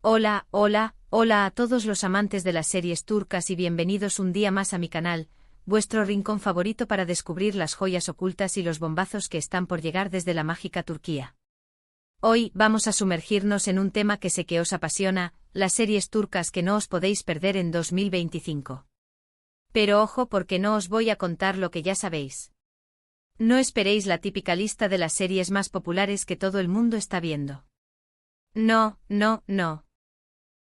Hola, hola, hola a todos los amantes de las series turcas y bienvenidos un día más a mi canal, vuestro rincón favorito para descubrir las joyas ocultas y los bombazos que están por llegar desde la mágica Turquía. Hoy vamos a sumergirnos en un tema que sé que os apasiona, las series turcas que no os podéis perder en 2025. Pero ojo porque no os voy a contar lo que ya sabéis. No esperéis la típica lista de las series más populares que todo el mundo está viendo. No, no, no.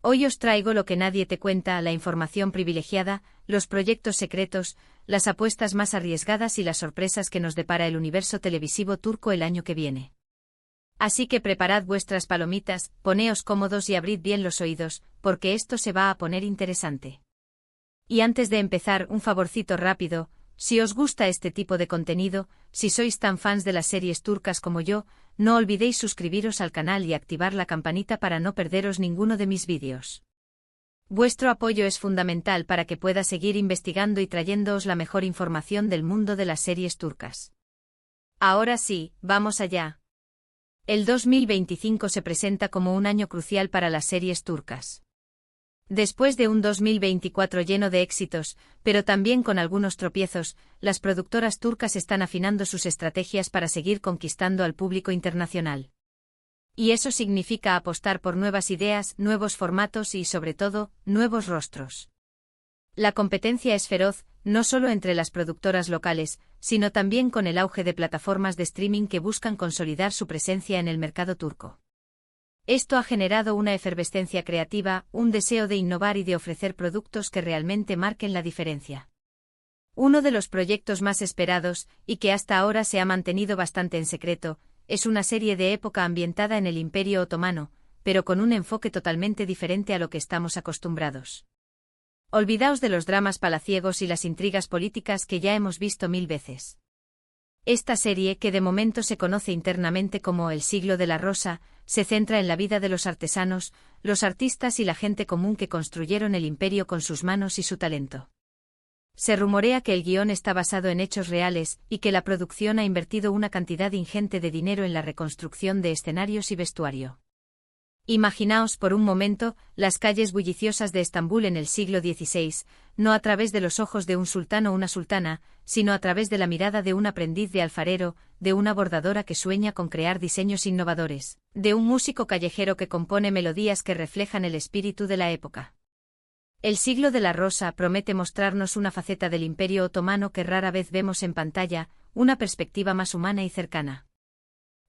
Hoy os traigo lo que nadie te cuenta, la información privilegiada, los proyectos secretos, las apuestas más arriesgadas y las sorpresas que nos depara el universo televisivo turco el año que viene. Así que preparad vuestras palomitas, poneos cómodos y abrid bien los oídos, porque esto se va a poner interesante. Y antes de empezar, un favorcito rápido, si os gusta este tipo de contenido, si sois tan fans de las series turcas como yo, no olvidéis suscribiros al canal y activar la campanita para no perderos ninguno de mis vídeos. Vuestro apoyo es fundamental para que pueda seguir investigando y trayéndoos la mejor información del mundo de las series turcas. Ahora sí, vamos allá. El 2025 se presenta como un año crucial para las series turcas. Después de un 2024 lleno de éxitos, pero también con algunos tropiezos, las productoras turcas están afinando sus estrategias para seguir conquistando al público internacional. Y eso significa apostar por nuevas ideas, nuevos formatos y, sobre todo, nuevos rostros. La competencia es feroz, no solo entre las productoras locales, sino también con el auge de plataformas de streaming que buscan consolidar su presencia en el mercado turco. Esto ha generado una efervescencia creativa, un deseo de innovar y de ofrecer productos que realmente marquen la diferencia. Uno de los proyectos más esperados, y que hasta ahora se ha mantenido bastante en secreto, es una serie de época ambientada en el Imperio Otomano, pero con un enfoque totalmente diferente a lo que estamos acostumbrados. Olvidaos de los dramas palaciegos y las intrigas políticas que ya hemos visto mil veces. Esta serie, que de momento se conoce internamente como El siglo de la rosa, se centra en la vida de los artesanos, los artistas y la gente común que construyeron el imperio con sus manos y su talento. Se rumorea que el guión está basado en hechos reales y que la producción ha invertido una cantidad ingente de dinero en la reconstrucción de escenarios y vestuario. Imaginaos por un momento las calles bulliciosas de Estambul en el siglo XVI, no a través de los ojos de un sultán o una sultana, sino a través de la mirada de un aprendiz de alfarero, de una bordadora que sueña con crear diseños innovadores, de un músico callejero que compone melodías que reflejan el espíritu de la época. El siglo de la rosa promete mostrarnos una faceta del Imperio Otomano que rara vez vemos en pantalla, una perspectiva más humana y cercana.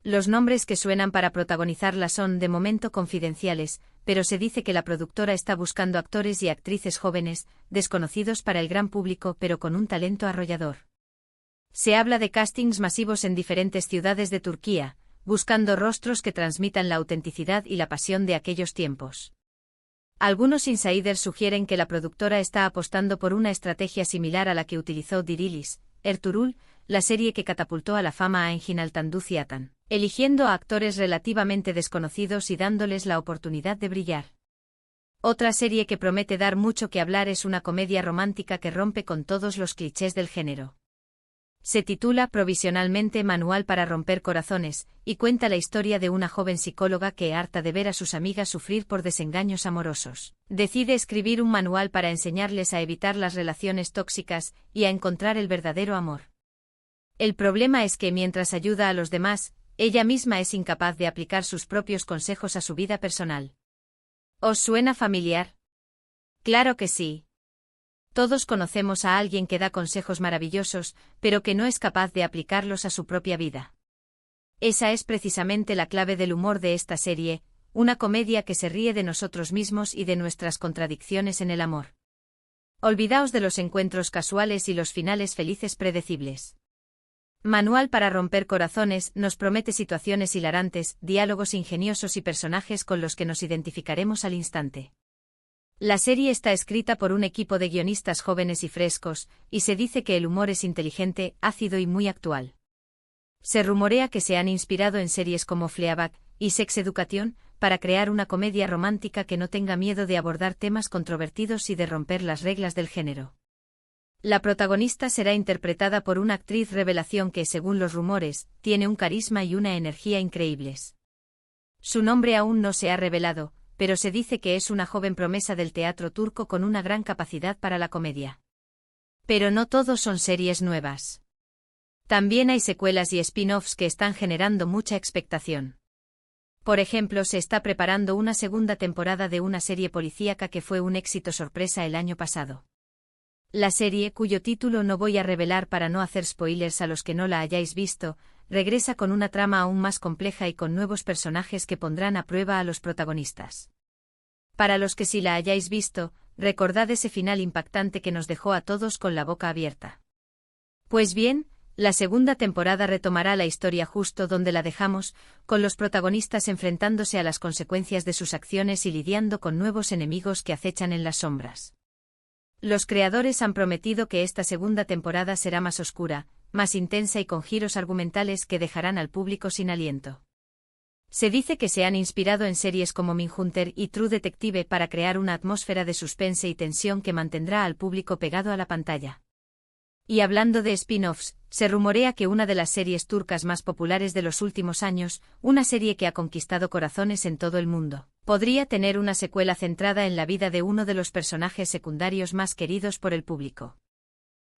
Los nombres que suenan para protagonizarla son de momento confidenciales, pero se dice que la productora está buscando actores y actrices jóvenes, desconocidos para el gran público pero con un talento arrollador. Se habla de castings masivos en diferentes ciudades de Turquía, buscando rostros que transmitan la autenticidad y la pasión de aquellos tiempos. Algunos insiders sugieren que la productora está apostando por una estrategia similar a la que utilizó Dirilis, Ertuğrul, la serie que catapultó a la fama a Engin Altan Ciatan, eligiendo a actores relativamente desconocidos y dándoles la oportunidad de brillar. Otra serie que promete dar mucho que hablar es una comedia romántica que rompe con todos los clichés del género. Se titula provisionalmente Manual para romper corazones, y cuenta la historia de una joven psicóloga que, harta de ver a sus amigas sufrir por desengaños amorosos, decide escribir un manual para enseñarles a evitar las relaciones tóxicas y a encontrar el verdadero amor. El problema es que mientras ayuda a los demás, ella misma es incapaz de aplicar sus propios consejos a su vida personal. ¿Os suena familiar? Claro que sí. Todos conocemos a alguien que da consejos maravillosos, pero que no es capaz de aplicarlos a su propia vida. Esa es precisamente la clave del humor de esta serie, una comedia que se ríe de nosotros mismos y de nuestras contradicciones en el amor. Olvidaos de los encuentros casuales y los finales felices predecibles. Manual para romper corazones nos promete situaciones hilarantes, diálogos ingeniosos y personajes con los que nos identificaremos al instante. La serie está escrita por un equipo de guionistas jóvenes y frescos, y se dice que el humor es inteligente, ácido y muy actual. Se rumorea que se han inspirado en series como Fleabag y Sex Education para crear una comedia romántica que no tenga miedo de abordar temas controvertidos y de romper las reglas del género. La protagonista será interpretada por una actriz revelación que, según los rumores, tiene un carisma y una energía increíbles. Su nombre aún no se ha revelado, pero se dice que es una joven promesa del teatro turco con una gran capacidad para la comedia. Pero no todos son series nuevas. También hay secuelas y spin-offs que están generando mucha expectación. Por ejemplo, se está preparando una segunda temporada de una serie policíaca que fue un éxito sorpresa el año pasado. La serie, cuyo título no voy a revelar para no hacer spoilers a los que no la hayáis visto, regresa con una trama aún más compleja y con nuevos personajes que pondrán a prueba a los protagonistas. Para los que sí la hayáis visto, recordad ese final impactante que nos dejó a todos con la boca abierta. Pues bien, la segunda temporada retomará la historia justo donde la dejamos, con los protagonistas enfrentándose a las consecuencias de sus acciones y lidiando con nuevos enemigos que acechan en las sombras. Los creadores han prometido que esta segunda temporada será más oscura, más intensa y con giros argumentales que dejarán al público sin aliento. Se dice que se han inspirado en series como Mindhunter y True Detective para crear una atmósfera de suspense y tensión que mantendrá al público pegado a la pantalla. Y hablando de spin-offs, se rumorea que una de las series turcas más populares de los últimos años, una serie que ha conquistado corazones en todo el mundo, podría tener una secuela centrada en la vida de uno de los personajes secundarios más queridos por el público.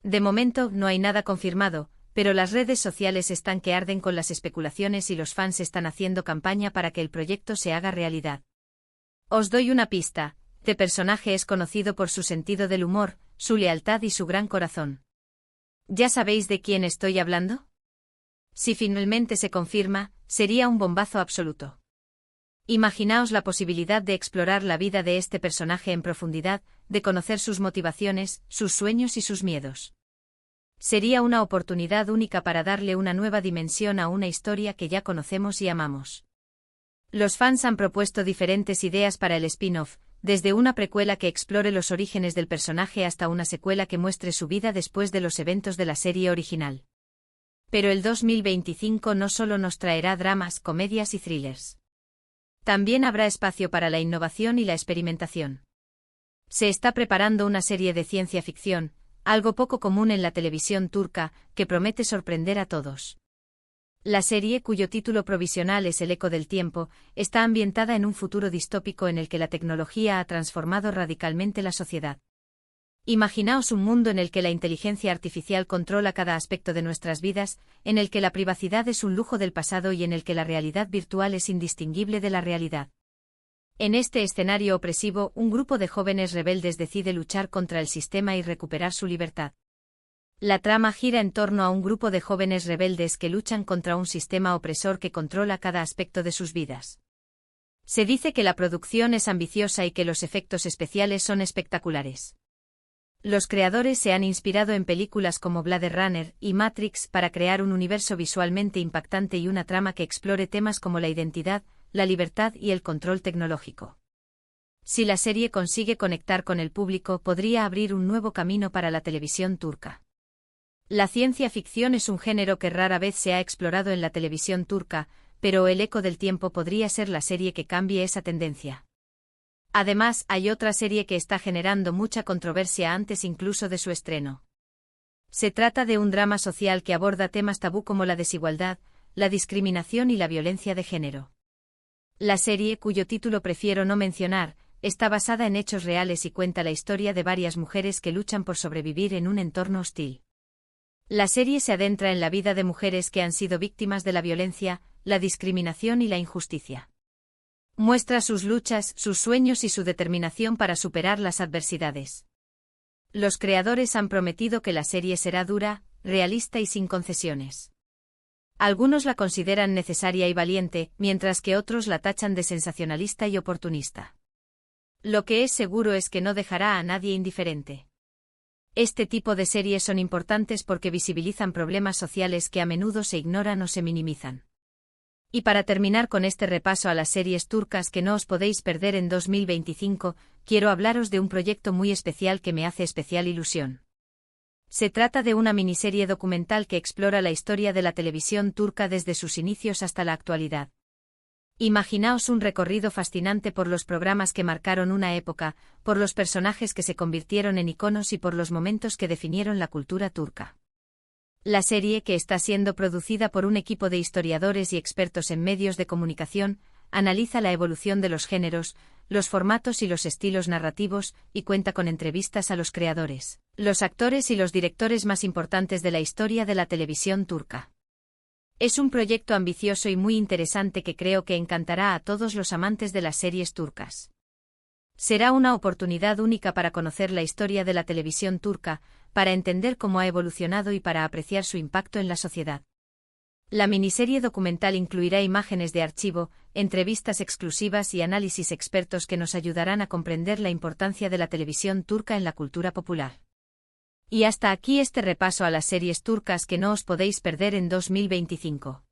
De momento no hay nada confirmado, pero las redes sociales están que arden con las especulaciones y los fans están haciendo campaña para que el proyecto se haga realidad. Os doy una pista: este personaje es conocido por su sentido del humor, su lealtad y su gran corazón. ¿Ya sabéis de quién estoy hablando? Si finalmente se confirma, sería un bombazo absoluto. Imaginaos la posibilidad de explorar la vida de este personaje en profundidad, de conocer sus motivaciones, sus sueños y sus miedos. Sería una oportunidad única para darle una nueva dimensión a una historia que ya conocemos y amamos. Los fans han propuesto diferentes ideas para el spin-off, desde una precuela que explore los orígenes del personaje hasta una secuela que muestre su vida después de los eventos de la serie original. Pero el 2025 no solo nos traerá dramas, comedias y thrillers. También habrá espacio para la innovación y la experimentación. Se está preparando una serie de ciencia ficción, algo poco común en la televisión turca, que promete sorprender a todos. La serie, cuyo título provisional es El eco del tiempo, está ambientada en un futuro distópico en el que la tecnología ha transformado radicalmente la sociedad. Imaginaos un mundo en el que la inteligencia artificial controla cada aspecto de nuestras vidas, en el que la privacidad es un lujo del pasado y en el que la realidad virtual es indistinguible de la realidad. En este escenario opresivo, un grupo de jóvenes rebeldes decide luchar contra el sistema y recuperar su libertad. La trama gira en torno a un grupo de jóvenes rebeldes que luchan contra un sistema opresor que controla cada aspecto de sus vidas. Se dice que la producción es ambiciosa y que los efectos especiales son espectaculares. Los creadores se han inspirado en películas como Blade Runner y Matrix para crear un universo visualmente impactante y una trama que explore temas como la identidad, la libertad y el control tecnológico. Si la serie consigue conectar con el público, podría abrir un nuevo camino para la televisión turca. La ciencia ficción es un género que rara vez se ha explorado en la televisión turca, pero El eco del tiempo podría ser la serie que cambie esa tendencia. Además, hay otra serie que está generando mucha controversia antes incluso de su estreno. Se trata de un drama social que aborda temas tabú como la desigualdad, la discriminación y la violencia de género. La serie, cuyo título prefiero no mencionar, está basada en hechos reales y cuenta la historia de varias mujeres que luchan por sobrevivir en un entorno hostil. La serie se adentra en la vida de mujeres que han sido víctimas de la violencia, la discriminación y la injusticia. Muestra sus luchas, sus sueños y su determinación para superar las adversidades. Los creadores han prometido que la serie será dura, realista y sin concesiones. Algunos la consideran necesaria y valiente, mientras que otros la tachan de sensacionalista y oportunista. Lo que es seguro es que no dejará a nadie indiferente. Este tipo de series son importantes porque visibilizan problemas sociales que a menudo se ignoran o se minimizan. Y para terminar con este repaso a las series turcas que no os podéis perder en 2025, quiero hablaros de un proyecto muy especial que me hace especial ilusión. Se trata de una miniserie documental que explora la historia de la televisión turca desde sus inicios hasta la actualidad. Imaginaos un recorrido fascinante por los programas que marcaron una época, por los personajes que se convirtieron en iconos y por los momentos que definieron la cultura turca. La serie, que está siendo producida por un equipo de historiadores y expertos en medios de comunicación, analiza la evolución de los géneros, los formatos y los estilos narrativos, y cuenta con entrevistas a los creadores, los actores y los directores más importantes de la historia de la televisión turca. Es un proyecto ambicioso y muy interesante que creo que encantará a todos los amantes de las series turcas. Será una oportunidad única para conocer la historia de la televisión turca, para entender cómo ha evolucionado y para apreciar su impacto en la sociedad. La miniserie documental incluirá imágenes de archivo, entrevistas exclusivas y análisis expertos que nos ayudarán a comprender la importancia de la televisión turca en la cultura popular. Y hasta aquí este repaso a las series turcas que no os podéis perder en 2025.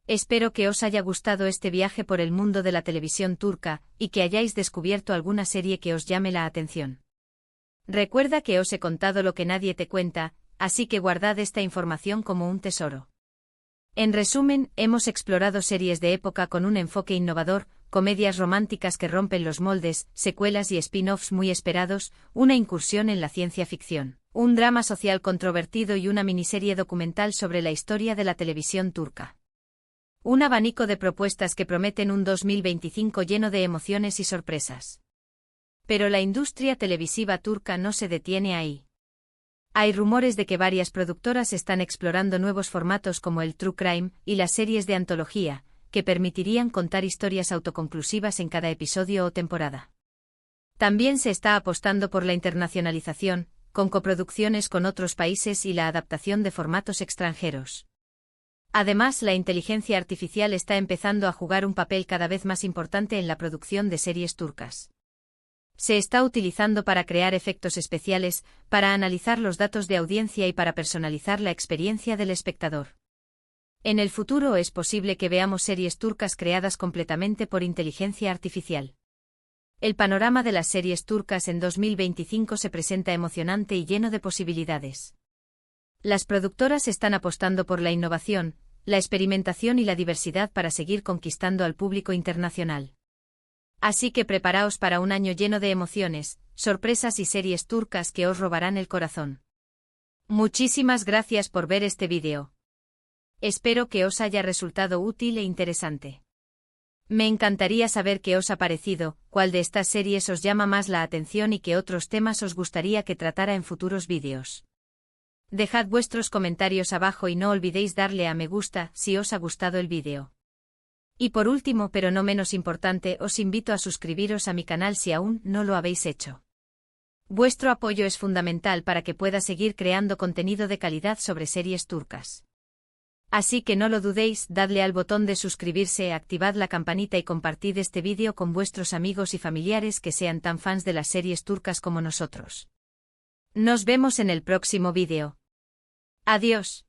Espero que os haya gustado este viaje por el mundo de la televisión turca, y que hayáis descubierto alguna serie que os llame la atención. Recuerda que os he contado lo que nadie te cuenta, así que guardad esta información como un tesoro. En resumen, hemos explorado series de época con un enfoque innovador, comedias románticas que rompen los moldes, secuelas y spin-offs muy esperados, una incursión en la ciencia ficción, un drama social controvertido y una miniserie documental sobre la historia de la televisión turca. Un abanico de propuestas que prometen un 2025 lleno de emociones y sorpresas. Pero la industria televisiva turca no se detiene ahí. Hay rumores de que varias productoras están explorando nuevos formatos como el true crime y las series de antología, que permitirían contar historias autoconclusivas en cada episodio o temporada. También se está apostando por la internacionalización, con coproducciones con otros países y la adaptación de formatos extranjeros. Además, la inteligencia artificial está empezando a jugar un papel cada vez más importante en la producción de series turcas. Se está utilizando para crear efectos especiales, para analizar los datos de audiencia y para personalizar la experiencia del espectador. En el futuro es posible que veamos series turcas creadas completamente por inteligencia artificial. El panorama de las series turcas en 2025 se presenta emocionante y lleno de posibilidades. Las productoras están apostando por la innovación, la experimentación y la diversidad para seguir conquistando al público internacional. Así que preparaos para un año lleno de emociones, sorpresas y series turcas que os robarán el corazón. Muchísimas gracias por ver este vídeo. Espero que os haya resultado útil e interesante. Me encantaría saber qué os ha parecido, cuál de estas series os llama más la atención y qué otros temas os gustaría que tratara en futuros vídeos. Dejad vuestros comentarios abajo y no olvidéis darle a me gusta si os ha gustado el vídeo. Y por último, pero no menos importante, os invito a suscribiros a mi canal si aún no lo habéis hecho. Vuestro apoyo es fundamental para que pueda seguir creando contenido de calidad sobre series turcas. Así que no lo dudéis, dadle al botón de suscribirse, activad la campanita y compartid este vídeo con vuestros amigos y familiares que sean tan fans de las series turcas como nosotros. Nos vemos en el próximo vídeo. Adiós.